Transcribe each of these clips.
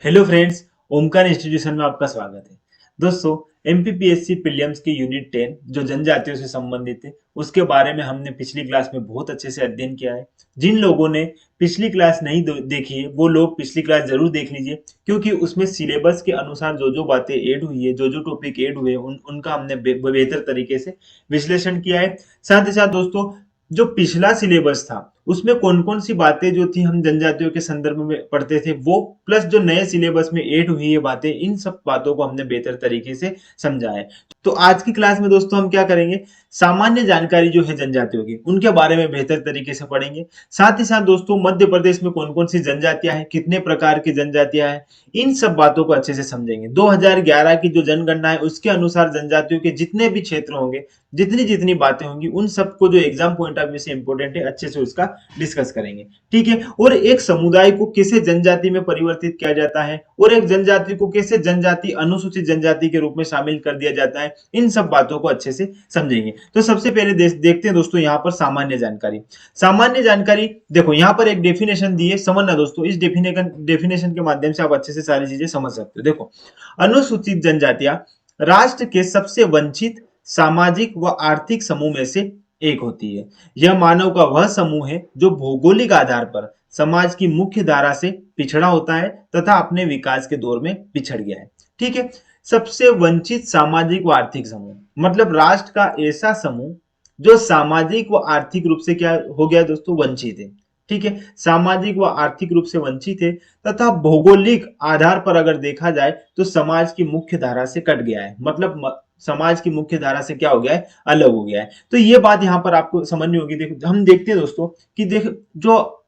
Hello friends, Omkar institution में आपका स्वागत है। दोस्तों, एमपीपीएससी प्रीलिम्स की यूनिट 10 जो जनजातियों से संबंधित है उसके बारे में हमने पिछली क्लास में बहुत अच्छे से अध्ययन किया है। जिन लोगों ने पिछली क्लास नहीं देखी है वो लोग पिछली क्लास जरूर देख लीजिए, क्योंकि उसमें सिलेबस के अनुसार जो जो बातें ऐड हुई है, जो जो टॉपिक ऐड हुए उनका हमने बेहतर तरीके से विश्लेषण किया है। साथ ही साथ दोस्तों, जो पिछला सिलेबस था उसमें कौन कौन सी बातें जो थी हम जनजातियों के संदर्भ में पढ़ते थे वो, प्लस जो नए सिलेबस में ऐड हुई है बातें, इन सब बातों को हमने बेहतर तरीके से समझा है। तो आज की क्लास में दोस्तों हम क्या करेंगे, सामान्य जानकारी जो है जनजातियों की उनके बारे में बेहतर तरीके से पढ़ेंगे। साथ ही साथ दोस्तों, मध्य प्रदेश में कौन कौन सी जनजातियां हैं, कितने प्रकार की जनजातियां हैं, इन सब बातों को अच्छे से समझेंगे। 2011 की जो जनगणना है उसके अनुसार जनजातियों के जितने भी क्षेत्र होंगे, जितनी जितनी बातें होंगी, उन सबको जो एग्जाम पॉइंट ऑफ व्यू से इंपॉर्टेंट है अच्छे से उसका डिस्कस करेंगे। ठीक है। और एक समुदाय को कैसे जनजाति में परिवर्तित किया जाता है और एक जनजाति को कैसे जनजाति अनुसूचित जनजाति के रूप में शामिल कर दिया जाता है, इन सब बातों को अच्छे से समझेंगे। तो सबसे पहले देखते हैं दोस्तों यहाँ पर सामान्य जानकारी। सामान्य जानकारी देखो, यहाँ पर एक डेफिनेशन दी है, समझना दोस्तों। इस डेफिनेशन के माध्यम से आप अच्छे से सारी चीजें समझ सकते हो। देखो, अनुसूचित जनजातियां राष्ट्र के सबसे वंचित सामाजिक व आर्थिक समूह में से एक होती है। यह मानव का वह समूह है जो भौगोलिक आधार पर समाज की मुख्य धारा से पिछड़ा होता है तथा अपने विकास के दौर में पिछड़ गया है। ठीक है। सबसे वंचित सामाजिक व आर्थिक समूह मतलब राष्ट्र का ऐसा समूह जो सामाजिक व आर्थिक रूप से क्या हो गया दोस्तों, वंचित है। ठीक है। सामाजिक व आर्थिक रूप से वंचित है तथा भौगोलिक आधार पर अगर देखा जाए तो समाज की मुख्य धारा से कट गया है, मतलब समाज की मुख्य धारा से क्या हो गया है, अलग हो गया है। तो ये बात यहाँ पर आपको समझनी होगी। देखो, हम देखते हैं दोस्तों कि देख, जो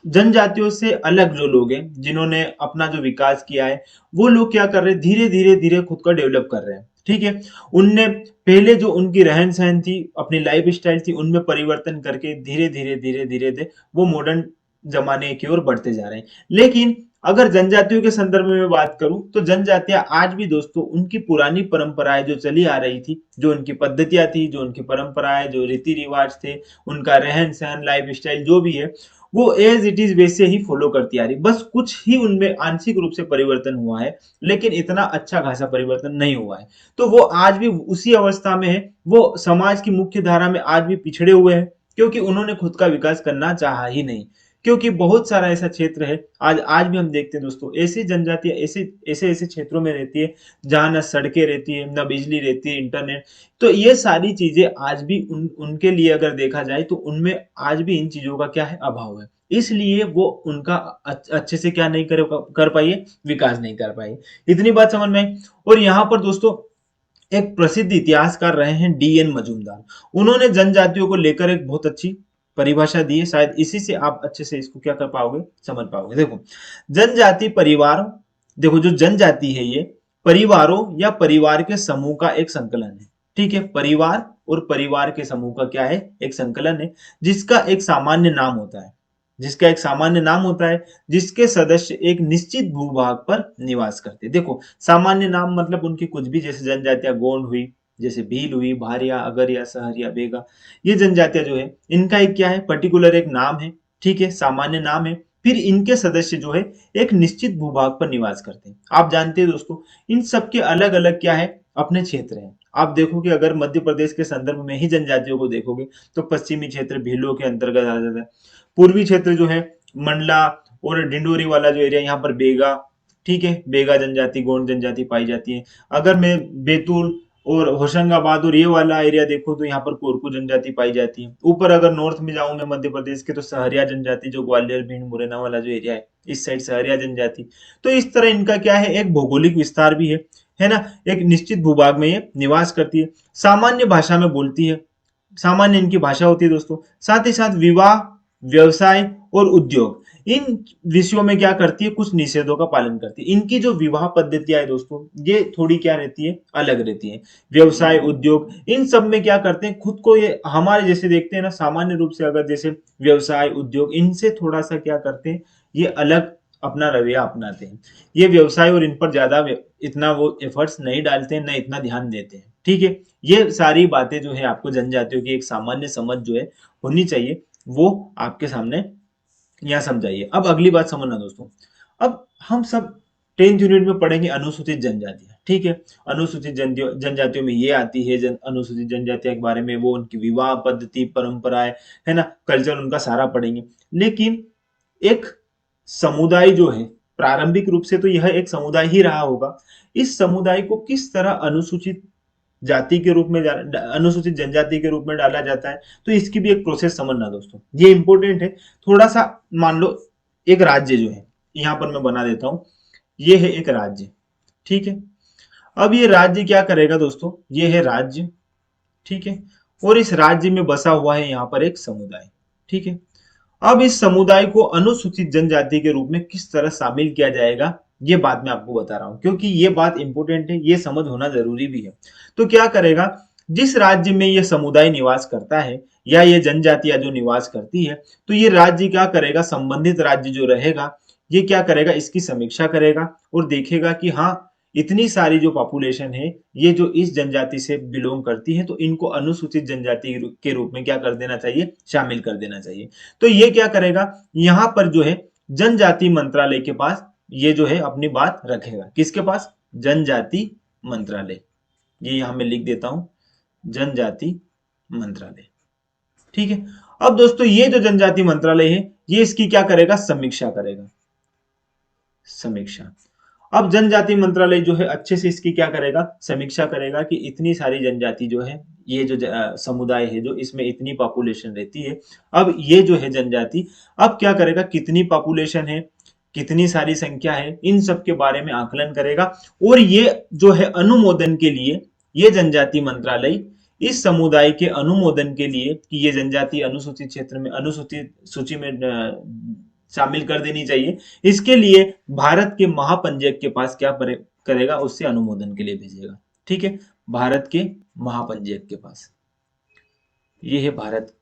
जनजातियों से अलग जो लोग हैं जिन्होंने अपना जो विकास किया है, वो लोग क्या कर रहे हैं, धीरे धीरे धीरे खुद को डेवलप कर रहे हैं। ठीक है। उनने पहले जो उनकी रहन सहन थी, अपनी लाइफ स्टाइल थी, उनमें परिवर्तन करके धीरे धीरे धीरे धीरे धीरे वो मॉडर्न जमाने की ओर बढ़ते जा रहे हैं। लेकिन अगर जनजातियों के संदर्भ में मैं बात करूं तो जनजातियां आज भी दोस्तों उनकी पुरानी परंपराएं जो चली आ रही थी, जो उनकी पद्धतियां थी, जो उनकी परंपराएं, जो रीति रिवाज थे, उनका रहन सहन, लाइफ स्टाइल जो भी है, वो एज इट इज वैसे ही फॉलो करती आ रही। बस कुछ ही उनमें आंशिक रूप से परिवर्तन हुआ है, लेकिन इतना अच्छा खासा परिवर्तन नहीं हुआ है। तो वो आज भी उसी अवस्था में है, वो समाज की मुख्य धारा में आज भी पिछड़े हुए हैं, क्योंकि उन्होंने खुद का विकास करना चाहा ही नहीं। क्योंकि बहुत सारा ऐसा क्षेत्र है, आज भी हम देखते हैं दोस्तों, ऐसी जनजातियां ऐसे ऐसे ऐसे क्षेत्रों में रहती है जहां न सड़कें रहती है, न बिजली रहती है, इंटरनेट। तो ये सारी चीजें आज भी उनके लिए अगर देखा जाए तो उनमें आज भी इन चीजों का क्या है, अभाव है। इसलिए वो उनका अच्छे से क्या नहीं कर पाई है, विकास नहीं कर पाई। इतनी बात समझ में आई। और यहाँ पर दोस्तों, एक प्रसिद्ध इतिहासकार रहे हैं डीएन मजूमदार। उन्होंने जनजातियों को लेकर एक बहुत अच्छी परिभाषा दी है, शायद इसी से आप अच्छे से इसको क्या कर पाओगे, समझ पाओगे। देखो, जनजाति परिवार, देखो जो जनजाति है ये परिवारों या परिवार के समूह का एक संकलन है। ठीक है। परिवार और परिवार के समूह का क्या है, एक संकलन है, जिसका एक सामान्य नाम होता है, जिसका एक सामान्य नाम होता है, जिसके सदस्य एक निश्चित भूभाग पर निवास करते हैं। देखो, सामान्य नाम मतलब उनकी कुछ भी, जैसे जनजातियां गोंड हुई, जैसे भील हुई, भारिया, अगरिया, सहरिया, बेगा, ये जनजातियां जो है इनका एक क्या है, पर्टिकुलर एक नाम है। ठीक है, सामान्य नाम है। फिर इनके सदस्य जो है एक निश्चित भूभाग पर निवास करते हैं। आप जानते हैं दोस्तों, इन सबके अलग अलग क्या है, अपने क्षेत्र हैं। आप देखोगे, अगर मध्य प्रदेश के संदर्भ में ही जनजातियों को देखोगे तो पश्चिमी क्षेत्र भीलों के अंतर्गत आ जाता है। पूर्वी क्षेत्र जो है मंडला और डिंडोरी वाला जो एरिया, यहाँ पर बेगा, ठीक है, बेगा जनजाति, गोंड जनजाति पाई जाती है। अगर मैं बैतूल और होशंगाबाद और ये वाला एरिया देखो तो यहाँ पर कोरकू जनजाति पाई जाती है। ऊपर अगर नॉर्थ में जाऊं मैं मध्य प्रदेश के, तो सहरिया जनजाति, जो ग्वालियर भिंड मुरैना वाला जो एरिया है, इस साइड सहरिया जनजाति। तो इस तरह इनका क्या है, एक भौगोलिक विस्तार भी है ना। एक निश्चित भूभाग में ये निवास करती है, सामान्य भाषा में बोलती है, सामान्य इनकी भाषा होती है दोस्तों। साथ ही साथ विवाह, व्यवसाय और उद्योग, इन विषयों में क्या करती है, कुछ निषेधों का पालन करती है। इनकी जो विवाह पद्धतियां है दोस्तों, ये थोड़ी क्या रहती है, अलग रहती है। व्यवसाय, उद्योग, इन सब में क्या करते हैं, खुद को ये हमारे जैसे देखते हैं ना, सामान्य रूप से अगर जैसे व्यवसाय, उद्योग, इनसे थोड़ा सा क्या करते हैं, ये अलग अपना रवैया अपनाते हैं। ये व्यवसाय और इन पर ज्यादा इतना वो एफर्ट्स नहीं डालते हैं, ना इतना ध्यान देते हैं। ठीक है। ये सारी बातें जो है आपको जनजातियों की एक सामान्य समझ जो है होनी चाहिए, वो आपके सामने यहाँ समझाइए। अब अगली बात समझना दोस्तों। अब हम सब 10th यूनिट में पढ़ेंगे अनुसूचित जनजातियां, ठीक है। अनुसूचित जनजातियों में ये आती है, अनुसूचित जनजातियों के बारे में, वो उनकी विवाह पद्धति, परंपराएं, है ना, कल्चर उनका सारा पढ़ेंगे। लेकिन एक समुदाय जो है, प्रारंभिक रूप से तो यह एक समुदाय ही रहा होगा, इस समुदाय को किस तरह अनुसूचित जाति के रूप में अनुसूचित जनजाति के रूप में डाला जाता है, तो इसकी भी एक प्रोसेस समझना दोस्तों, ये इंपॉर्टेंट है थोड़ा सा। मान लो एक राज्य जो है, यहां पर मैं बना देता हूं, ये है एक राज्य, ठीक है। अब ये राज्य क्या करेगा दोस्तों, ये है राज्य, ठीक है, और इस राज्य में बसा हुआ है यहाँ पर एक समुदाय, ठीक है। अब इस समुदाय को अनुसूचित जनजाति के रूप में किस तरह शामिल किया जाएगा, ये बात मैं आपको बता रहा हूं, क्योंकि ये बात इंपॉर्टेंट है, ये समझ होना जरूरी भी है। तो क्या करेगा, जिस राज्य में ये समुदाय निवास करता है या ये जनजातियां जो निवास करती है, तो ये राज्य क्या करेगा, संबंधित राज्य जो रहेगा, ये क्या करेगा, इसकी समीक्षा करेगा और देखेगा कि हाँ, इतनी सारी जो पॉपुलेशन है, ये जो इस जनजाति से बिलोंग करती है, तो इनको अनुसूचित जनजाति के रूप में क्या कर देना चाहिए, शामिल कर देना चाहिए। तो ये क्या करेगा, यहाँ पर जो है जनजाति मंत्रालय के पास ये जो है अपनी बात रखेगा, किसके पास, जनजाति मंत्रालय, ये यहां मैं लिख देता हूं, जनजाति मंत्रालय, ठीक है। अब दोस्तों ये जो जनजाति मंत्रालय है, ये इसकी क्या करेगा, समीक्षा करेगा, समीक्षा। अब जनजाति मंत्रालय जो है अच्छे से इसकी क्या करेगा, समीक्षा करेगा कि इतनी सारी जनजाति जो है, ये जो समुदाय है, जो इसमें इतनी पॉपुलेशन रहती है, अब ये जो है जनजाति, अब क्या करेगा, कितनी पॉपुलेशन है, कितनी सारी संख्या है, इन सब के बारे में आकलन करेगा। और ये जो है अनुमोदन के लिए, ये जनजाति मंत्रालय इस समुदाय के अनुमोदन के लिए कि ये जनजाति अनुसूचित क्षेत्र में, अनुसूचित सूची में शामिल कर देनी चाहिए, इसके लिए भारत के महापंजीयक के पास क्या करेगा, उससे अनुमोदन के लिए भेजेगा, ठीक है। भारत के महापंजीयक के पास, ये है भारत,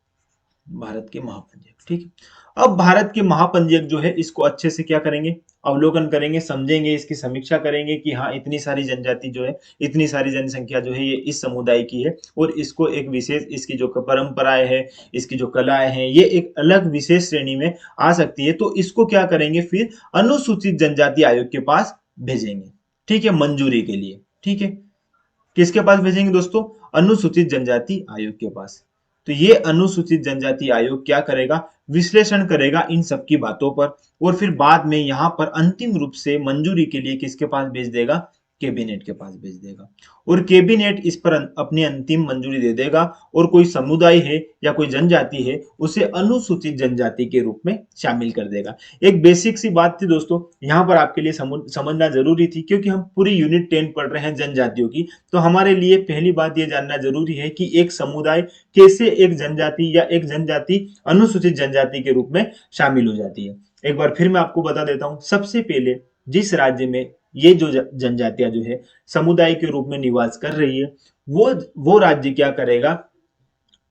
भारत के महापंजीयक, ठीक है। अब भारत के महापंजीयक जो है इसको अच्छे से क्या करेंगे, अवलोकन करेंगे, समझेंगे, इसकी समीक्षा करेंगे कि हाँ, इतनी सारी जनजाति जो है, इतनी सारी जनसंख्या जो है, ये इस समुदाय की है, और इसको एक विशेष, इसकी जो परंपराएं है, इसकी जो कलाएं हैं, ये एक अलग विशेष श्रेणी में आ सकती है। तो इसको क्या करेंगे, फिर अनुसूचित जनजाति आयोग के पास भेजेंगे, ठीक है, मंजूरी के लिए, ठीक है। किसके पास भेजेंगे दोस्तों, अनुसूचित जनजाति आयोग के पास। तो ये अनुसूचित जनजाति आयोग क्या करेगा, विश्लेषण करेगा इन सब की बातों पर, और फिर बाद में यहाँ पर अंतिम रूप से मंजूरी के लिए किसके पास भेज देगा, कैबिनेट के पास भेज देगा, और कैबिनेट इस पर अपनी अंतिम मंजूरी दे देगा, और कोई समुदाय है या कोई जनजाति है, उसे अनुसूचित जनजाति के रूप में शामिल कर देगा। एक बेसिक सी बात थी दोस्तों, यहाँ पर आपके लिए समझना जरूरी थी, क्योंकि हम पूरी यूनिट 10 पढ़ रहे हैं जनजातियों की, तो हमारे लिए पहली बात ये जानना जरूरी है कि एक समुदाय कैसे एक जनजाति या एक जनजाति अनुसूचित जनजाति के रूप में शामिल हो जाती है। एक बार फिर मैं आपको बता देता हूं, सबसे पहले जिस राज्य में ये जो जनजातियां जो है समुदाय के रूप में निवास कर रही है, वो राज्य क्या करेगा,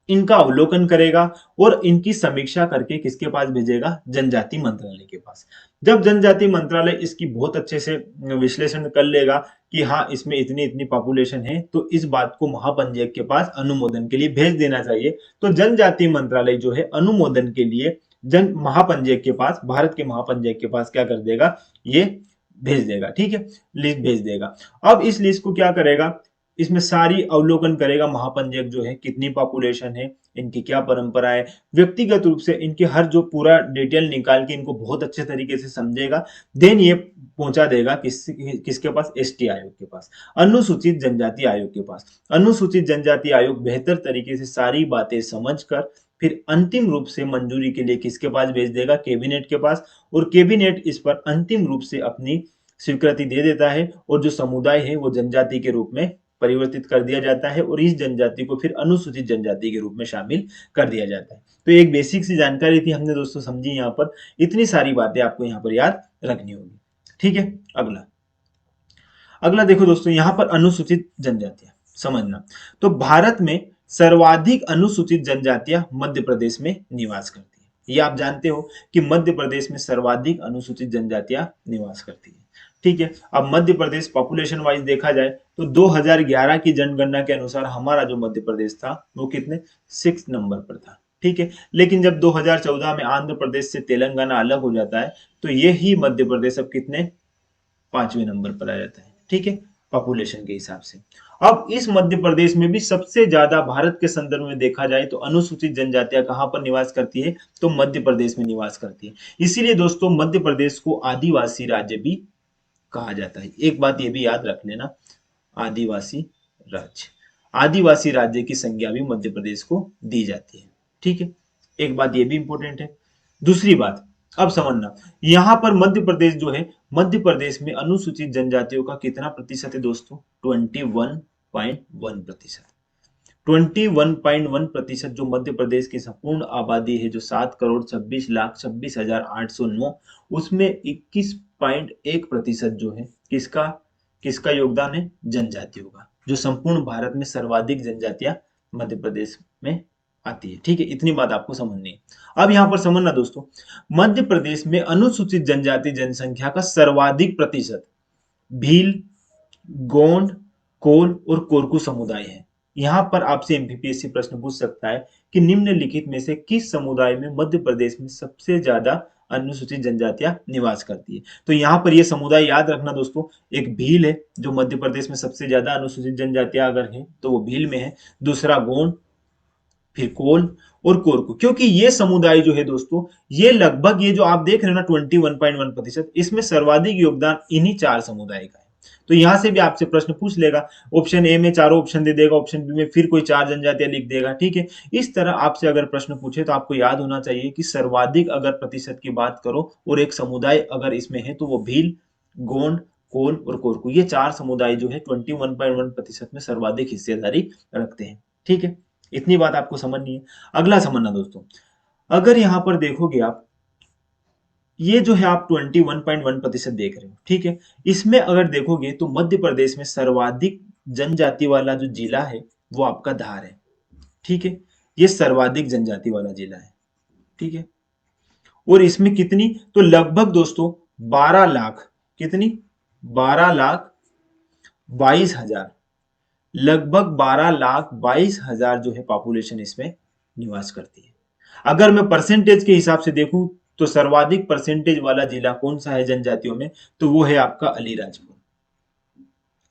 इनका अवलोकन करेगा और इनकी समीक्षा करके किसके पास भेजेगा, जनजाति मंत्रालय के पास। जब जनजाति मंत्रालय इसकी बहुत अच्छे से विश्लेषण कर लेगा कि हाँ, इसमें इतनी इतनी पॉपुलेशन है, तो इस बात को महापंजीयक के पास अनुमोदन के लिए भेज देना चाहिए। तो जनजाति मंत्रालय जो है अनुमोदन के लिए जन महापंजीयक के पास, भारत के महापंजीयक के पास क्या कर देगा, ये भेज देगा, ठीक है, लिस्ट भेज देगा। अब इस लिस्ट को क्या करेगा, इसमें सारी अवलोकन करेगा महापंजीयक जो है, कितनी पॉपुलेशन है, इनकी क्या परंपरा है, व्यक्तिगत रूप से इनके हर जो पूरा डिटेल निकाल के इनको बहुत अच्छे तरीके से समझेगा। देन ये पहुंचा देगा किसके पास, एसटी आयोग के पास, अनुसूचित जनजाति आयोग के पास। अनुसूचित जनजाति आयोग बेहतर तरीके से सारी बातें समझकर फिर अंतिम रूप से मंजूरी के लिए किसके पास भेज देगा, कैबिनेट के पास, और कैबिनेट इस पर अंतिम रूप से अपनी स्वीकृति दे देता है, और जो समुदाय है वो जनजाति के रूप में परिवर्तित कर दिया जाता है, और इस जनजाति को फिर अनुसूचित जनजाति के रूप में शामिल कर दिया जाता है। तो एक बेसिक सी जानकारी थी, हमने दोस्तों समझी, यहाँ पर इतनी सारी बातें आपको यहाँ पर याद रखनी होगी, ठीक है। अगला अगला देखो दोस्तों, यहाँ पर अनुसूचित जनजातियां समझना। तो भारत में सर्वाधिक अनुसूचित जनजातियां मध्य प्रदेश में निवास करती है, ये आप जानते हो कि मध्य प्रदेश में सर्वाधिक अनुसूचित जनजातियां निवास करती है, ठीक है। अब मध्य प्रदेश पॉपुलेशन वाइज देखा जाए तो 2011 की जनगणना के अनुसार हमारा जो मध्य प्रदेश था वो कितने, 6 नंबर पर था, ठीक है। लेकिन जब 2014 में आंध्र प्रदेश से तेलंगाना अलग हो जाता है, तो ये ही मध्य प्रदेश अब कितने, 5वें नंबर पर आ जाता है, ठीक है, पॉपुलेशन के हिसाब से। अब इस मध्य प्रदेश में भी सबसे ज्यादा भारत के संदर्भ में देखा जाए तो अनुसूचित जनजातियां कहां पर निवास करती है, तो मध्य प्रदेश में निवास करती है। इसीलिए दोस्तों मध्य प्रदेश को आदिवासी राज्य भी कहा जाता है। एक बात ये भी याद रख लेना, आदिवासी राज्य, आदिवासी राज्य की संज्ञा भी मध्य प्रदेश को दी जाती है, ठीक है, एक बात ये भी इंपॉर्टेंट है। दूसरी बात अब समझना, यहां पर मध्य प्रदेश जो है, मध्य प्रदेश में अनुसूचित जनजातियों का कितना प्रतिशत है दोस्तों, 21.1%। 21.1% जो मध्य प्रदेश की संपूर्ण आबादी है, जो 7,26,26,809, उसमें 21.1% जो है किसका किसका योगदान है, जनजातियों का, जो संपूर्ण भारत में सर्वाधिक जनजातियां मध्य प्रदेश में आती है, ठीक है, इतनी बात आपको समझनी है। अब यहां पर समझना दोस्तों, मध्य प्रदेश में अनुसूचित जनजाति जनसंख्या का सर्वाधिक प्रतिशत भील, गोंड, कोल और कोरकू समुदाय है। यहाँ पर आपसे एमपीपीएससी प्रश्न पूछ सकता है कि निम्नलिखित में से किस समुदाय में मध्य प्रदेश में सबसे ज्यादा अनुसूचित जनजातियां निवास करती है। तो यहाँ पर ये समुदाय याद रखना दोस्तों, एक भील है जो मध्य प्रदेश में सबसे ज्यादा अनुसूचित जनजातियां अगर है तो वो भील में है, दूसरा गोंड, फिर कोल और कोरकू, क्योंकि ये समुदाय जो है दोस्तों, ये लगभग ये जो आप देख रहे हो ना 21.1%, इसमें सर्वाधिक योगदान इन्हीं चार समुदाय का है। तो यहां से भी आपसे प्रश्न पूछ लेगा, ऑप्शन ए में चारों ऑप्शन दे देगा, ऑप्शन बी में फिर कोई चार जनजातियां लिख देगा, ठीक है। इस तरह आपसे अगर प्रश्न पूछे तो आपको याद होना चाहिए कि सर्वाधिक अगर प्रतिशत की बात करो और एक समुदाय अगर इसमें है तो वो भील, गोंड, कोल और कोरकू, ये चार समुदाय जो है 21.1% में सर्वाधिक हिस्सेदारी रखते हैं, ठीक है, इतनी बात आपको समझनी है। अगला समझना दोस्तों, अगर यहां पर देखोगे आप, ये जो है आप 21.1% देख रहे हो, ठीक है, इसमें अगर देखोगे तो मध्य प्रदेश में सर्वाधिक जनजाति वाला जो जिला है वो आपका धार है, ठीक है, ये सर्वाधिक जनजाति वाला जिला है, ठीक है, और इसमें कितनी, तो लगभग दोस्तों 12 लाख, कितनी, 12,22,000, लगभग 12,22,000 जो है पॉपुलेशन इसमें निवास करती है। अगर मैं परसेंटेज के हिसाब से देखूं तो सर्वाधिक परसेंटेज वाला जिला कौन सा है जनजातियों में, तो वो है आपका अलीराजपुर,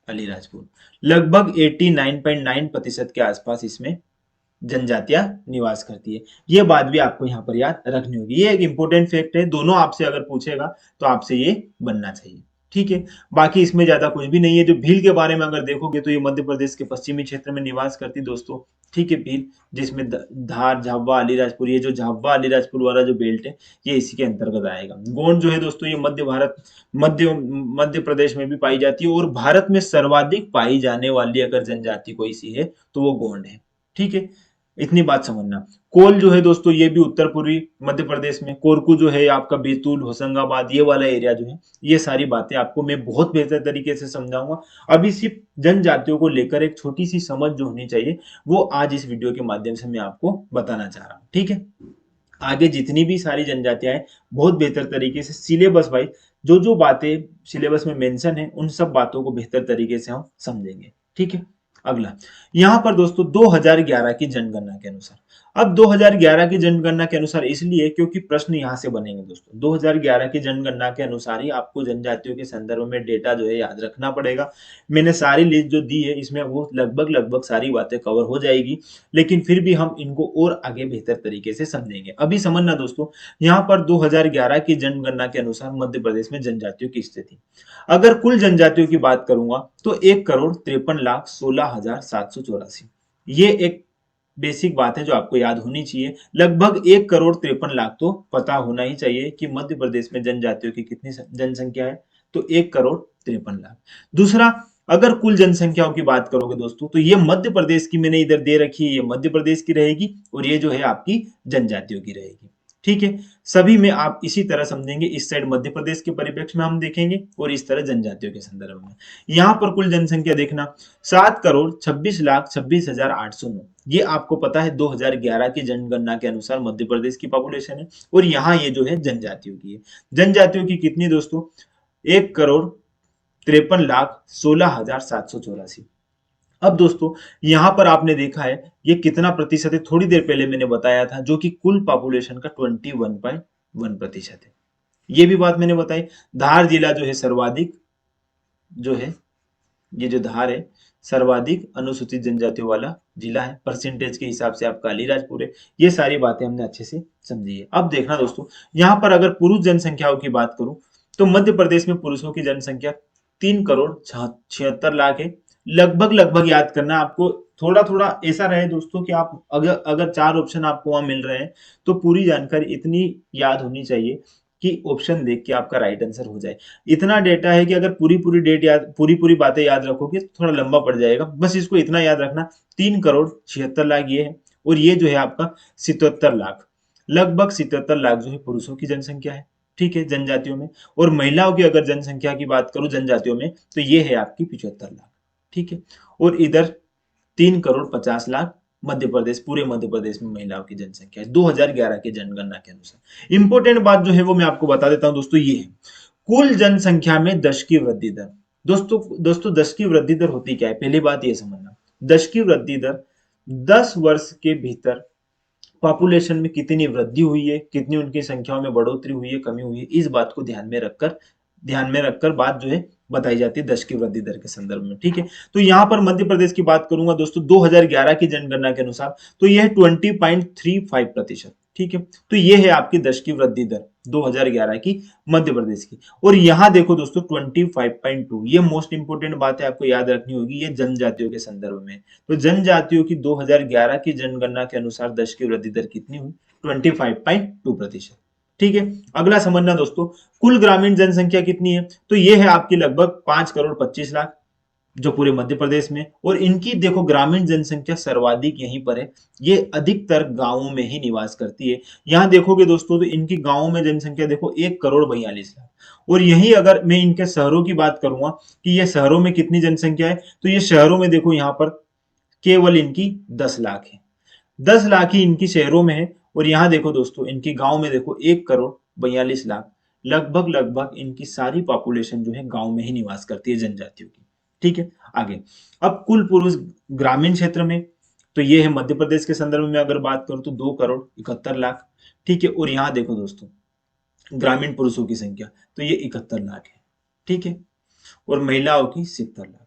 अलीराजपुर, लगभग 89.9% के आसपास इसमें जनजातियां निवास करती है। ये बात भी आपको यहाँ पर याद रखनी होगी, ये एक इंपॉर्टेंट फैक्ट है, दोनों आपसे अगर पूछेगा तो आपसे ये बनना चाहिए, ठीक है। बाकी इसमें ज्यादा कुछ भी नहीं है। जो भील के बारे में अगर देखोगे तो ये मध्य प्रदेश के पश्चिमी क्षेत्र में निवास करती दोस्तों, ठीक है, भील, जिसमें धार, झाबुआ, अलीराजपुर, ये जो झाबुआ अलीराजपुर वाला जो बेल्ट है ये इसी के अंतर्गत आएगा। गोंड जो है दोस्तों ये मध्य भारत, मध्य प्रदेश में भी पाई जाती है, और भारत में सर्वाधिक पाई जाने वाली अगर जनजाति कोई सी है तो वो गोंड है, ठीक है, इतनी बात समझना। कोल जो है दोस्तों ये भी उत्तर पूर्वी मध्य प्रदेश में, कोरकू जो है आपका बैतूल, होशंगाबाद, ये वाला एरिया जो है, ये सारी बातें आपको मैं बहुत बेहतर तरीके से समझाऊंगा। अभी सिर्फ जनजातियों को लेकर एक छोटी सी समझ जो होनी चाहिए वो आज इस वीडियो के माध्यम से मैं आपको बताना चाह रहा हूँ, ठीक है। आगे जितनी भी सारी जनजातियां हैं बहुत बेहतर तरीके से सिलेबस वाइज जो जो बातें सिलेबस में मेंशन है उन सब बातों को बेहतर तरीके से हम समझेंगे, ठीक है। अगला, यहां पर दोस्तों 2011 की जनगणना के अनुसार, अब 2011 की जनगणना के अनुसार इसलिए क्योंकि प्रश्न यहां से बनेंगे दोस्तों, 2011 की जनगणना के अनुसार ही आपको जनजातियों के संदर्भ में डेटा जो है याद रखना पड़ेगा। मैंने सारी लिस्ट जो दी है इसमें वो लगभग लगभग सारी बातें कवर हो जाएगी, लेकिन फिर भी हम इनको और आगे बेहतर तरीके से समझेंगे। अभी समझना दोस्तों, यहाँ पर 2011 की जनगणना के अनुसार मध्य प्रदेश में जनजातियों की स्थिति, अगर कुल जनजातियों की बात करूंगा तो 1,53,16,784, ये एक बेसिक बात है जो आपको याद होनी चाहिए। लगभग 1,53,00,000 तो पता होना ही चाहिए कि मध्य प्रदेश में जनजातियों की कितनी जनसंख्या है, तो 1,53,00,000। दूसरा, अगर कुल जनसंख्याओं की बात करोगे दोस्तों तो ये मध्य प्रदेश की मैंने इधर दे रखी है, ये मध्य प्रदेश की रहेगी और ये जो है आपकी जनजातियों की रहेगी, ठीक है। सभी में आप इसी तरह समझेंगे, इस साइड मध्य प्रदेश के परिप्रेक्ष्य में हम देखेंगे और इस तरह जनजातियों के संदर्भ में। यहाँ पर कुल जनसंख्या देखना 7,26,26,809, ये आपको पता है 2011 की जनगणना के अनुसार मध्य प्रदेश की पॉपुलेशन है, और यहाँ ये जो है जनजातियों की है। जनजातियों की कितनी दोस्तों, 1,53,16,784। अब दोस्तों यहां पर आपने देखा है ये कितना प्रतिशत है, थोड़ी देर पहले मैंने बताया था, जो कि कुल पॉपुलेशन का 21.1% है, ये भी बात मैंने बताई। धार जिला जो है सर्वाधिक, जो है, ये जो धार है, सर्वाधिक अनुसूचित जनजातियों वाला जिला है। परसेंटेज के हिसाब से आपका अलीराजपुर है। ये सारी बातें हमने अच्छे से समझी है। अब देखना दोस्तों, यहाँ पर अगर पुरुष जनसंख्याओं की बात करूं तो मध्य प्रदेश में पुरुषों की जनसंख्या 3,76,00,000 है। लगभग लगभग याद करना आपको, थोड़ा थोड़ा ऐसा रहे दोस्तों कि आप अगर अगर चार ऑप्शन आपको वहां मिल रहे हैं तो पूरी जानकारी इतनी याद होनी चाहिए कि ऑप्शन देख के आपका राइट आंसर हो जाए। इतना डेटा है कि अगर पूरी पूरी डेट याद, पूरी पूरी बातें याद रखोगे तो थोड़ा लंबा पड़ जाएगा। बस इसको इतना याद रखना, 3,76,00,000 ये है, और ये जो है आपका 77 लाख, लगभग 77 लाख जो है पुरुषों की जनसंख्या है, ठीक है, जनजातियों में। और महिलाओं की अगर जनसंख्या की बात करूं जनजातियों में, तो ये है आपकी 75 लाख, ठीक है। और इधर 3,50,00,000 मध्य प्रदेश, पूरे मध्य प्रदेश में महिलाओं की जनसंख्या है 2011 की जनगणना के अनुसार। इंपॉर्टेंट बात जो है वो मैं आपको बता देता हूं दोस्तों, ये है कुल जनसंख्या में 10 की वृद्धि दर। दोस्तों 10 की वृद्धि दर होती क्या है, पहली बात ये समझना। 10 की वृद्धि दर 10 वर्ष के भीतर पॉपुलेशन में कितनी वृद्धि हुई है, कितनी उनकी संख्याओं में बढ़ोतरी हुई है, कमी हुई है, इस बात को ध्यान में रखकर बात जो है बताई जाती है 10 की वृद्धि दर के संदर्भ में, ठीक है। तो यहाँ पर मध्य प्रदेश की बात करूंगा दोस्तों 2011 की जनगणना के अनुसार, तो यह है 20.35%, ठीक है। तो ये है आपकी 10 की वृद्धि दर 2011 की मध्य प्रदेश की। और यहाँ देखो दोस्तों 25.2, ये मोस्ट इंपोर्टेंट बात है, आपको याद रखनी होगी, ये जनजातियों के संदर्भ में। तो जनजातियों की 2011 की जनगणना के अनुसार 10 की वृद्धि दर कितनी हुई, 25.2%, ठीक है। अगला समझना दोस्तों, कुल ग्रामीण जनसंख्या कितनी है, तो ये है आपकी लगभग 5,25,00,000 जो पूरे मध्य प्रदेश में। और इनकी देखो ग्रामीण जनसंख्या सर्वाधिक यहीं पर है, ये अधिकतर गांवों में ही निवास करती है। यहां देखोगे दोस्तों तो इनकी गांवों में जनसंख्या देखो 1,42,00,000। और यही अगर मैं इनके शहरों की बात करूंगा कि ये शहरों में कितनी जनसंख्या है, तो ये शहरों में देखो यहाँ पर केवल इनकी 10 लाख है, 10 लाख ही इनकी शहरों में है। और यहाँ देखो दोस्तों इनकी गांव में देखो 1,42,00,000, लगभग लगभग इनकी सारी पॉपुलेशन जो है गांव में ही निवास करती है जनजातियों की, ठीक है। आगे, अब कुल पुरुष ग्रामीण क्षेत्र में, तो ये है मध्य प्रदेश के संदर्भ में अगर बात करूं तो 2,71,00,000, ठीक है। और यहाँ देखो दोस्तों ग्रामीण पुरुषों की संख्या, तो ये 71 लाख है, ठीक है। और महिलाओं की 70 लाख।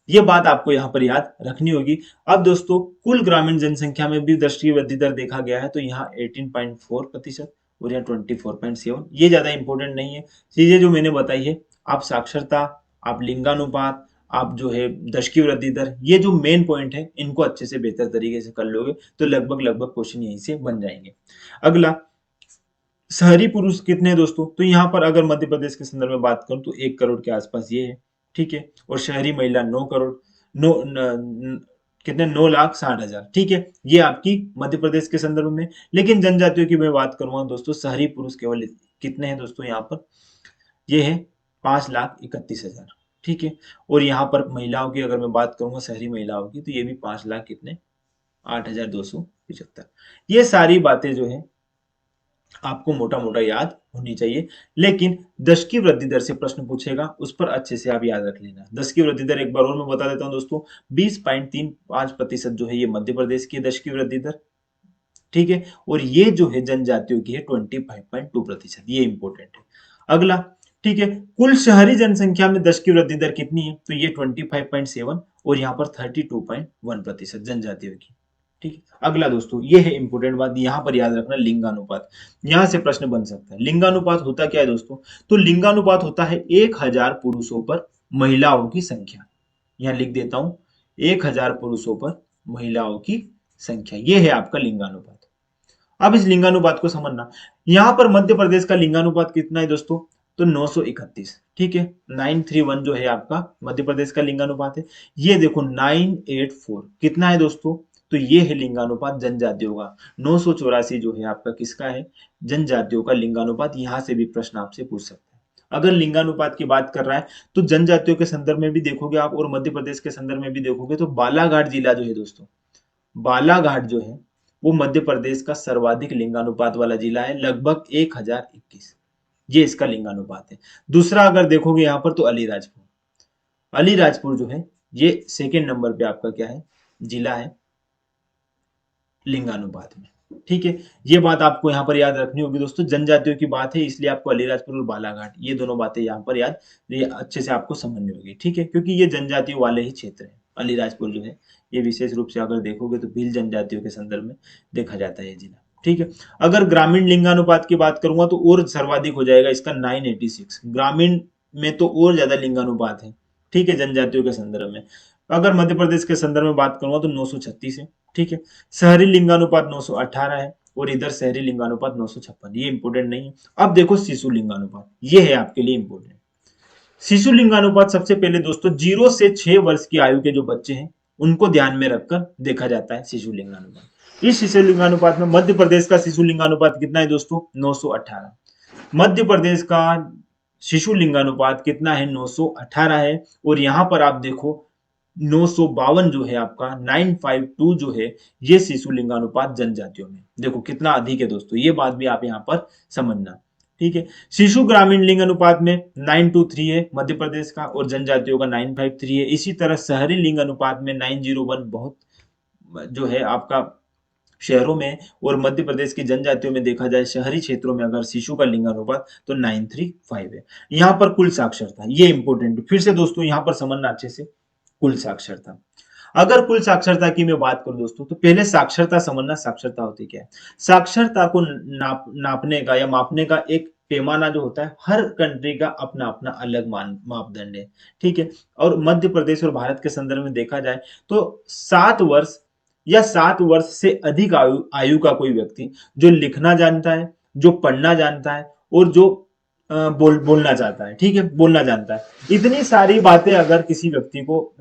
ये बात आपको यहाँ पर याद रखनी होगी। अब दोस्तों कुल ग्रामीण जनसंख्या में भी 10 की वृद्धि दर देखा गया है, तो यहाँ 18.4% और यहाँ 24.7, ये ज्यादा इंपॉर्टेंट नहीं है। चीजें जो मैंने बताई है, आप साक्षरता, आप लिंगानुपात, आप जो है 10 की वृद्धि दर, ये जो मेन पॉइंट है इनको अच्छे से बेहतर तरीके से कर लोगे तो लगभग लगभग क्वेश्चन यहीं से बन जाएंगे। अगला, शहरी पुरुष कितने हैं दोस्तों, तो यहाँ पर अगर मध्य प्रदेश के संदर्भ में बात करूं तो 1 करोड़ के आसपास ये है, ठीक है। और शहरी महिला 9 करोड़, नौ कितने, 9,60,000, ठीक है। ये आपकी मध्य प्रदेश के संदर्भ में। लेकिन जनजातियों की मैं बात करूंगा दोस्तों, शहरी पुरुष केवल कितने हैं दोस्तों, यहाँ पर ये है 5,31,000, ठीक है। और यहाँ पर महिलाओं की अगर मैं बात करूंगा, शहरी महिलाओं की, तो ये भी 5 लाख कितने, 8,275। ये सारी बातें जो है आपको मोटा मोटा याद होनी चाहिए। लेकिन 10 की वृद्धि दर से प्रश्न पूछेगा, उस पर अच्छे से आप याद रख लेना। 10 की वृद्धि दर एक बार और मैं बता देता हूं दोस्तों, 20.35% जो है ये मध्य प्रदेश की 10 की वृद्धि दर, ठीक है। और ये जो है जनजातियों की है 25.2%, ये इंपॉर्टेंट है। अगला, ठीक है, कुल शहरी जनसंख्या में 10 की वृद्धि दर कितनी है, तो ये 25.7 और यहाँ पर 32.1% जनजातियों की, ठीक है। अगला दोस्तों, ये है इंपॉर्टेंट बात, यहां पर याद रखना, लिंगानुपात। यहां से प्रश्न बन सकता है। लिंगानुपात होता क्या है दोस्तों, तो लिंगानुपात होता है 1,000 पुरुषों पर महिलाओं की संख्या। यहां लिख देता हूं, 1,000 पुरुषों पर महिलाओं की संख्या, ये है आपका लिंगानुपात। अब इस लिंगानुपात को समझना, यहां पर मध्य प्रदेश का लिंगानुपात कितना है दोस्तों, तो 931, ठीक है। 931 जो है आपका मध्य प्रदेश का लिंगानुपात है। ये देखो 984 कितना है दोस्तों, तो ये है लिंगानुपात जनजातियों का। 984 जो है आपका किसका है, जनजातियों का लिंगानुपात। यहां से भी प्रश्न आपसे पूछ सकता है। अगर लिंगानुपात की बात कर रहा है तो जनजातियों के संदर्भ में भी देखोगे आप, और मध्य प्रदेश के संदर्भ में भी देखोगे, तो बालाघाट जिला जो है दोस्तों, बालाघाट जो है वो मध्य प्रदेश का सर्वाधिक लिंगानुपात वाला जिला है, लगभग 1,021, ये इसका लिंगानुपात है। दूसरा अगर देखोगे यहां पर, तो अलीराजपुर, अलीराजपुर जो है ये सेकेंड नंबर पे आपका क्या है, जिला है लिंगानुपात में, ठीक है, ये बात आपको यहाँ पर याद रखनी होगी दोस्तों। जनजातियों की बात है इसलिए आपको अलीराजपुर और बालाघाट ये दोनों बातें यहाँ पर याद, ये अच्छे से आपको समझनी होगी। ठीक है, क्योंकि ये जनजातियों वाले ही क्षेत्र है। अलीराजपुर जो है ये विशेष रूप से अगर देखोगे तो भील जनजातियों के संदर्भ में देखा जाता है ये जिला। ठीक है, अगर ग्रामीण लिंगानुपात की बात करूंगा तो और सर्वाधिक हो जाएगा इसका 986। ग्रामीण में तो और ज्यादा लिंगानुपात है। ठीक है, जनजातियों के संदर्भ में। अगर मध्य प्रदेश के संदर्भ में बात करूंगा तो 936 है। ठीक है, शहरी लिंगानुपात 918 है और इधर शहरी लिंगानुपात 956। ये इंपोर्टेंट नहीं है। अब देखो शिशु लिंगानुपात, ये है आपके लिए इंपोर्टेंट। शिशु लिंगानुपात सबसे पहले दोस्तों 0 से 6 वर्ष की आयु के जो बच्चे हैं उनको ध्यान में रखकर देखा जाता है शिशु लिंगानुपात। इस शिशु लिंगानुपात में मध्य प्रदेश का शिशु लिंगानुपात कितना है दोस्तों? 918। मध्य प्रदेश का शिशु लिंगानुपात कितना है? 918 है। और यहां पर आप देखो 952 जो है आपका 952 जो है ये शिशु लिंगानुपात जनजातियों में, देखो कितना अधिक है दोस्तों। ये बात भी आप यहाँ पर समझना। ठीक है, शिशु ग्रामीण लिंग अनुपात में 923 है मध्य प्रदेश का और जनजातियों का 953 है। इसी तरह शहरी लिंग अनुपात में 901 बहुत जो है आपका शहरों में, और मध्य प्रदेश की जनजातियों में देखा जाए शहरी क्षेत्रों में अगर शिशु का लिंगानुपात तो 935 है। यहाँ पर कुल साक्षरता, ये इंपोर्टेंट फिर से दोस्तों यहाँ पर समझना अच्छे से। कुल साक्षरता, अगर कुल साक्षरता की मैं बात करूं दोस्तों तो पहले साक्षरता समझना, साक्षरता होती क्या है। साक्षरता को नापने का या मापने का एक पैमाना जो होता है, हर कंट्री का अपना अपना अलग मापदंड है। ठीक है, और मध्य प्रदेश और भारत के संदर्भ में देखा जाए तो 7 वर्ष या 7 वर्ष से अधिक आयु का कोई व्यक्ति जो लिखना जानता है, जो पढ़ना जानता है और जो बोलना चाहता है। ठीक है, बोलना जानता है। इतनी सारी बातें अगर किसी व्यक्ति को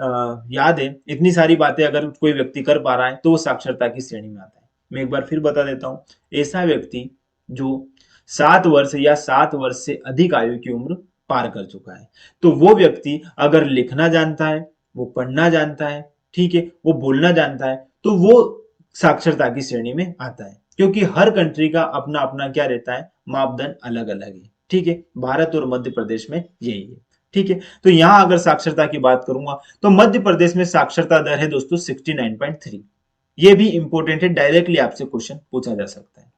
याद है, इतनी सारी बातें अगर कोई व्यक्ति कर पा रहा है तो वो साक्षरता की श्रेणी में आता है। मैं एक बार फिर बता देता हूं, ऐसा व्यक्ति जो 7 वर्ष या 7 वर्ष से अधिक आयु की उम्र पार कर चुका है, तो वो व्यक्ति अगर लिखना जानता है, वो पढ़ना जानता है, ठीक है, वो बोलना जानता है, तो वो साक्षरता की श्रेणी में आता है। क्योंकि हर कंट्री का अपना अपना क्या रहता है, मापदंड अलग अलग है। ठीक है, भारत और मध्य प्रदेश में यही है। ठीक है, तो यहां अगर साक्षरता की बात करूंगा तो मध्य प्रदेश में साक्षरता दर है दोस्तों 69.3। ये भी इंपॉर्टेंट है, डायरेक्टली आपसे क्वेश्चन पूछा जा सकता है।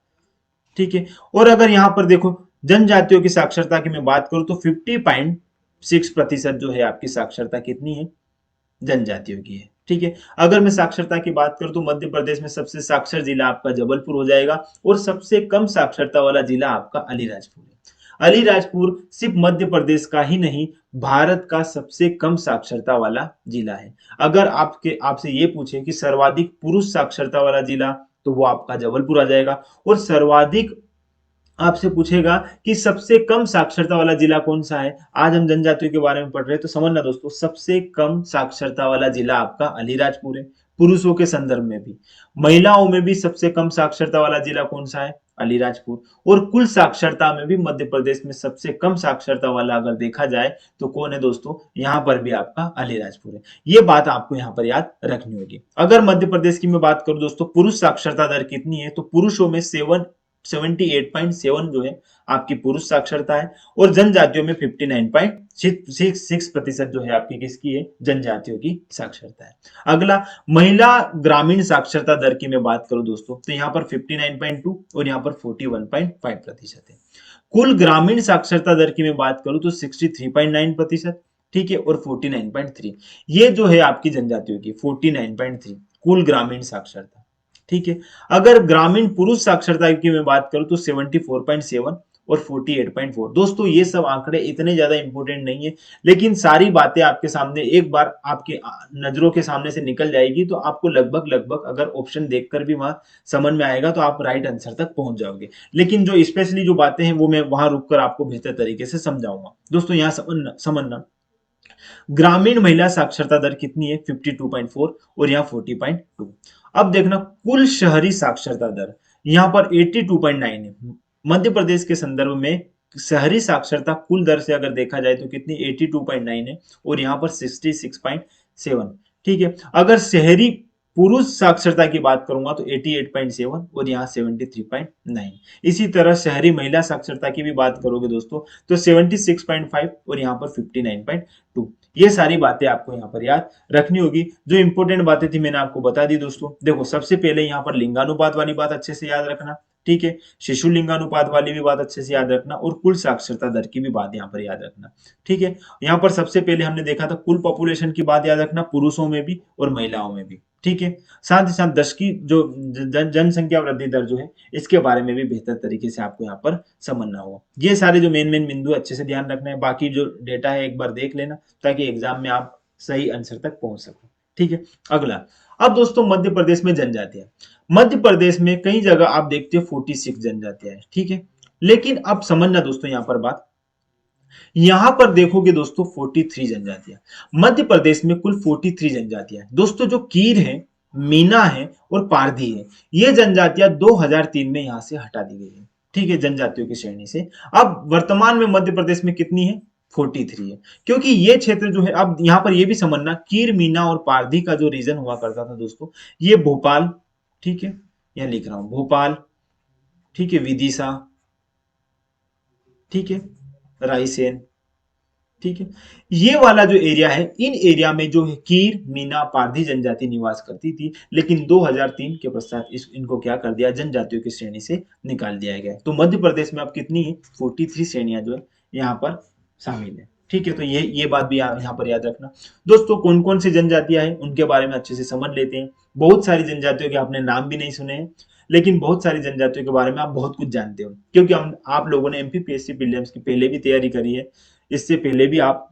ठीक है, और अगर यहां पर देखो जनजातियों की साक्षरता की मैं बात करूं तो 50.6% जो है आपकी साक्षरता कितनी है, जनजातियों की है। ठीक है, अगर मैं साक्षरता की बात करूं तो मध्य प्रदेश में सबसे साक्षर जिला आपका जबलपुर हो जाएगा और सबसे कम साक्षरता वाला जिला आपका अलीराजपुर है। अलीराजपुर सिर्फ मध्य प्रदेश का ही नहीं, भारत का सबसे कम साक्षरता वाला जिला है। अगर आपसे ये पूछे कि सर्वाधिक पुरुष साक्षरता वाला जिला, तो वो आपका जबलपुर आ जाएगा। और सर्वाधिक आपसे पूछेगा कि सबसे कम साक्षरता वाला जिला कौन सा है, आज हम जनजातियों के बारे में पढ़ रहे हैं तो समझना दोस्तों, सबसे कम साक्षरता वाला जिला आपका अलीराजपुर है। पुरुषों के संदर्भ में भी, महिलाओं में भी सबसे कम साक्षरता वाला जिला कौन सा है, अलीराजपुर। और कुल साक्षरता में भी मध्य प्रदेश में सबसे कम साक्षरता वाला अगर देखा जाए तो कौन है दोस्तों, यहाँ पर भी आपका अलीराजपुर है। ये बात आपको यहाँ पर याद रखनी होगी। अगर मध्य प्रदेश की मैं बात करूं दोस्तों, पुरुष साक्षरता दर कितनी है, तो पुरुषों में 78.7 जो है आपकी पुरुष साक्षरता है और जनजातियों में 59.66% जो है आपकी किसकी है, जनजातियों की साक्षरता है। अगला महिला ग्रामीण साक्षरता दर की मैं बात करूं दोस्तों तो यहाँ पर 59.2 और यहाँ पर 41.5% है। कुल ग्रामीण साक्षरता दर की मैं बात करूं तो 63.9%, ठीक है, और 49.3 ये जो है आपकी जनजातियों की 49.3 कुल ग्रामीण साक्षरता। ठीक है, अगर ग्रामीण पुरुष साक्षरता की मैं बात करूं तो 74.7 और 48.4। दोस्तों ये सब आंकड़े इतने ज्यादा इंपॉर्टेंट नहीं है, लेकिन सारी बातें आपके सामने एक बार आपके नजरों के सामने से निकल जाएगी तो आपको लगभग लगभग अगर ऑप्शन देखकर भी वहां समझ में आएगा तो आप राइट आंसर तक पहुंच जाओगे। लेकिन जो स्पेशली जो बातें हैं वो मैं वहां रुककर आपको बेहतर तरीके से समझाऊंगा। दोस्तों यहाँ समझना ग्रामीण महिला साक्षरता दर कितनी है, 52.4 और यहाँ 40.2। अब देखना कुल शहरी साक्षरता दर, यहाँ पर 82.9 है। मध्य प्रदेश के संदर्भ में शहरी साक्षरता कुल दर से अगर देखा जाए तो कितनी 82.9 है और यहाँ पर 66.7। ठीक है, अगर शहरी पुरुष साक्षरता की बात करूंगा तो 88.7 और यहाँ 73.9। इसी तरह शहरी महिला साक्षरता की भी बात करोगे दोस्तों तो 76.5 और यहाँ पर 59.2। ये सारी बातें आपको यहाँ पर याद रखनी होगी। जो इंपॉर्टेंट बातें थी मैंने आपको बता दी दोस्तों। देखो सबसे पहले यहाँ पर लिंगानुपात वाली बात अच्छे से याद रखना, ठीक है। शिशु लिंगानुपात वाली भी बात अच्छे से याद रखना और कुल साक्षरता दर की भी बात यहाँ पर याद रखना, ठीक है। यहाँ पर सबसे पहले हमने देखा था कुल पॉपुलेशन की बात याद रखना, पुरुषों में भी और महिलाओं में भी, ठीक है। साथ ही साथ दशकी जो जनसंख्या वृद्धि दर जो है इसके बारे में भी बेहतर तरीके से आपको यहाँ पर समझना होगा। ये सारे जो मेन मेन बिंदु अच्छे से ध्यान रखना है। बाकी जो डेटा है एक बार देख लेना ताकि एग्जाम में आप सही आंसर तक पहुंच सको, ठीक है। अगला, अब दोस्तों मध्य प्रदेश में जनजातियां। मध्य प्रदेश में कई जगह आप देखते हो 46 जनजातियां हैं, ठीक है। लेकिन अब समझना दोस्तों यहाँ पर बात, यहां पर देखोगे दोस्तों 43 जनजातियां। मध्य प्रदेश में कुल 43 जनजातियां हैं दोस्तों। जो कीर है, मीना है और पारधी है, ये जनजातियां 2003 में यहां से हटा दी गई है, ठीक है, जनजातियों की श्रेणी से। अब वर्तमान में मध्य प्रदेश में कितनी है? 43 है। क्योंकि ये क्षेत्र जो है, अब यहां पर ये भी समझना, कीर, मीना और पारधी का जो रीजन हुआ करता था दोस्तों, ये भोपाल, ठीक है, यहां लिख रहा हूं भोपाल, ठीक है, विदिशा, ठीक है, रायसेन, ठीक है, ये वाला जो एरिया है, इन एरिया में जो है कीर, मीना, पारधी जनजाति निवास करती थी। लेकिन 2003 के पश्चात इनको क्या कर दिया? जनजातियों की श्रेणी से निकाल दिया गया। तो मध्य प्रदेश में अब कितनी है? 43 श्रेणियां जो है यहाँ पर शामिल है, ठीक है। तो ये बात भी यहाँ पर याद रखना दोस्तों। कौन कौन सी जनजातियां हैं उनके बारे में अच्छे से समझ लेते हैं। बहुत सारी जनजातियों के आपने नाम भी नहीं सुने हैं, लेकिन बहुत सारी जनजातियों के बारे में आप बहुत कुछ जानते हो, क्योंकि हम आप लोगों ने एमपीपीएससी प्रीलिम्स की पहले भी तैयारी करी है, इससे पहले भी आप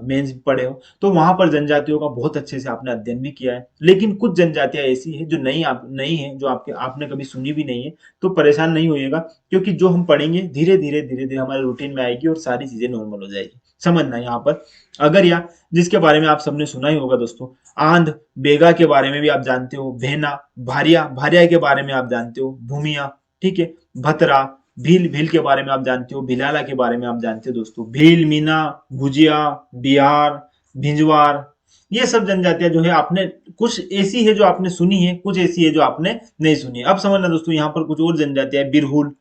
मेंस पढ़े हो, तो वहां पर जनजातियों का बहुत अच्छे से आपने अध्ययन भी किया है। लेकिन कुछ जनजातियां ऐसी है जो नहीं है, जो आपने कभी सुनी भी नहीं है। तो परेशान नहीं होइएगा, क्योंकि जो हम पढ़ेंगे धीरे धीरे हमारे रूटीन में आएगी और सारी चीजें नॉर्मल हो जाएगी। समझना यहाँ पर, अगर या जिसके बारे में आप सबने सुना ही होगा दोस्तों, आंध, बेगा के बारे में भी आप जानते हो, भेना, भारिया के बारे में आप जानते हो, भूमिया, ठीक है, भतरा, भील के बारे में आप जानते हो, भिलाला के बारे में आप जानते हो दोस्तों, भील, मीना, भुजिया, बिहार, भिंजवार, ये सब जनजातियां जो है आपने कुछ ऐसी है जो आपने सुनी है, कुछ ऐसी है जो आपने नहीं सुनी है। अब समझना दोस्तों, यहाँ पर कुछ और जनजातियां है, बिरहुल,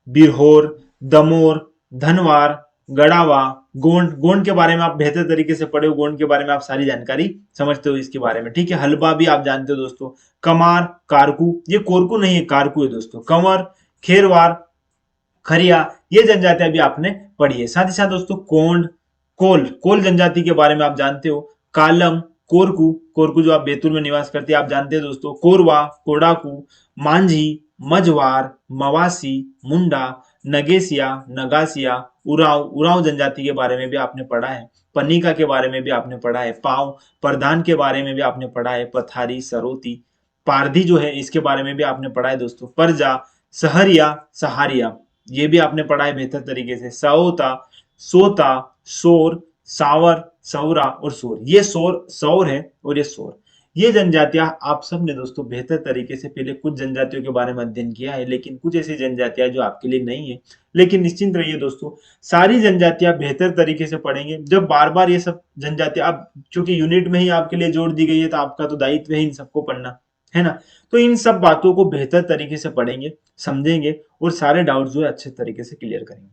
बिरहोर, दमोर, धनवार, गढ़ावा, गोंड के बारे में आप बेहतर तरीके से पढ़े हो, गोंड के बारे में आप सारी जानकारी समझते हो इसके बारे में, ठीक है। हलबा भी आप जानते हो दोस्तों, कमार, कारकू, ये कोरकू नहीं है, कारकू है दोस्तों, कंवर, खेरवार, खरिया, ये जनजातियां भी आपने पढ़ी है। साथ ही साथ दोस्तों कोल जनजाति के बारे में आप जानते हो, कालम, कोरकू जो आप बैतूल में निवास करते हैं आप जानते हैं दोस्तों, कोरवा, कोडाकू, मांझी, मझवार, मवासी, मुंडा, नगेसिया, नगासिया, उराव जनजाति के बारे में भी आपने पढ़ा है। पनिका के बारे में भी आपने पढ़ा है। पाव, प्रधान के बारे में भी आपने पढ़ा है। पथारी, सरोती, पारधी जो है इसके बारे में भी आपने पढ़ा है दोस्तों। परजा, सहारिया, ये भी आपने पढ़ा है बेहतर तरीके से। सओता, सोता, सोर, सावर, सौरा और सोर, ये सौर है और ये सोर, ये जनजातियां आप सब ने दोस्तों बेहतर तरीके से पहले कुछ जनजातियों के बारे में अध्ययन किया है। लेकिन कुछ ऐसी जनजातियां जो आपके लिए नहीं है, लेकिन निश्चिंत रहिए दोस्तों, सारी जनजातियां बेहतर तरीके से पढ़ेंगे जब बार बार ये सब जनजातियां, अब चूंकि यूनिट में ही आपके लिए जोड़ दी गई है तो आपका तो दायित्व है इन सबको पढ़ना, है ना। तो इन सब बातों को बेहतर तरीके से पढ़ेंगे, समझेंगे और सारे डाउट जो है अच्छे तरीके से क्लियर करेंगे।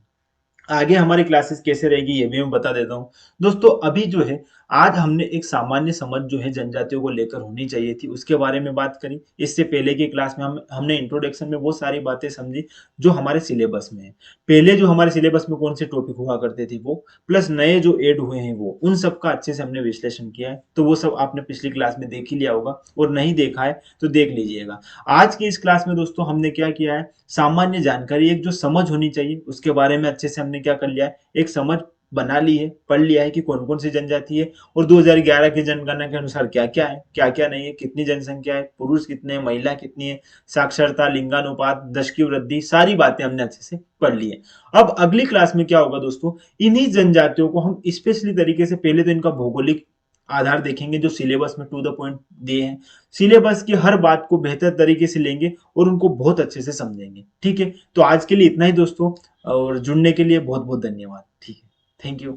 आगे हमारी क्लासेस कैसे रहेगी ये भी मैं बता देता हूँ दोस्तों। अभी जो है आज हमने एक सामान्य समझ जो है जनजातियों को लेकर होनी चाहिए थी, उसके बारे में बात करी। इससे पहले की क्लास में हमने इंट्रोडक्शन में वो सारी बातें समझी जो हमारे सिलेबस में है। पहले जो हमारे सिलेबस में कौन से टॉपिक हुआ करते थे वो, प्लस नए जो ऐड हुए हैं वो, उन सब का अच्छे से हमने विश्लेषण किया है। तो वो सब आपने पिछली क्लास में देख ही लिया होगा, और नहीं देखा है तो देख लीजिएगा। आज की इस क्लास में दोस्तों हमने क्या किया है, सामान्य जानकारी, एक जो समझ होनी चाहिए उसके बारे में अच्छे से हमने क्या कर लिया है, एक समझ बना ली है, पढ़ लिया है कि कौन कौन सी जनजाति है और 2011 की जनगणना के अनुसार क्या क्या नहीं है, कितनी जनसंख्या है, पुरुष कितने हैं, महिला कितनी है, साक्षरता, लिंगानुपात, दशकीय वृद्धि, सारी बातें हमने अच्छे से पढ़ ली है। अब अगली क्लास में क्या होगा दोस्तों, इन्हीं जनजातियों को हम स्पेशली तरीके से पहले तो इनका भौगोलिक आधार देखेंगे जो सिलेबस में टू द पॉइंट दिए हैं, सिलेबस की हर बात को बेहतर तरीके से लेंगे और उनको बहुत अच्छे से समझेंगे, ठीक है। तो आज के लिए इतना ही दोस्तों, और जुड़ने के लिए बहुत बहुत धन्यवाद, ठीक है, थैंक यू।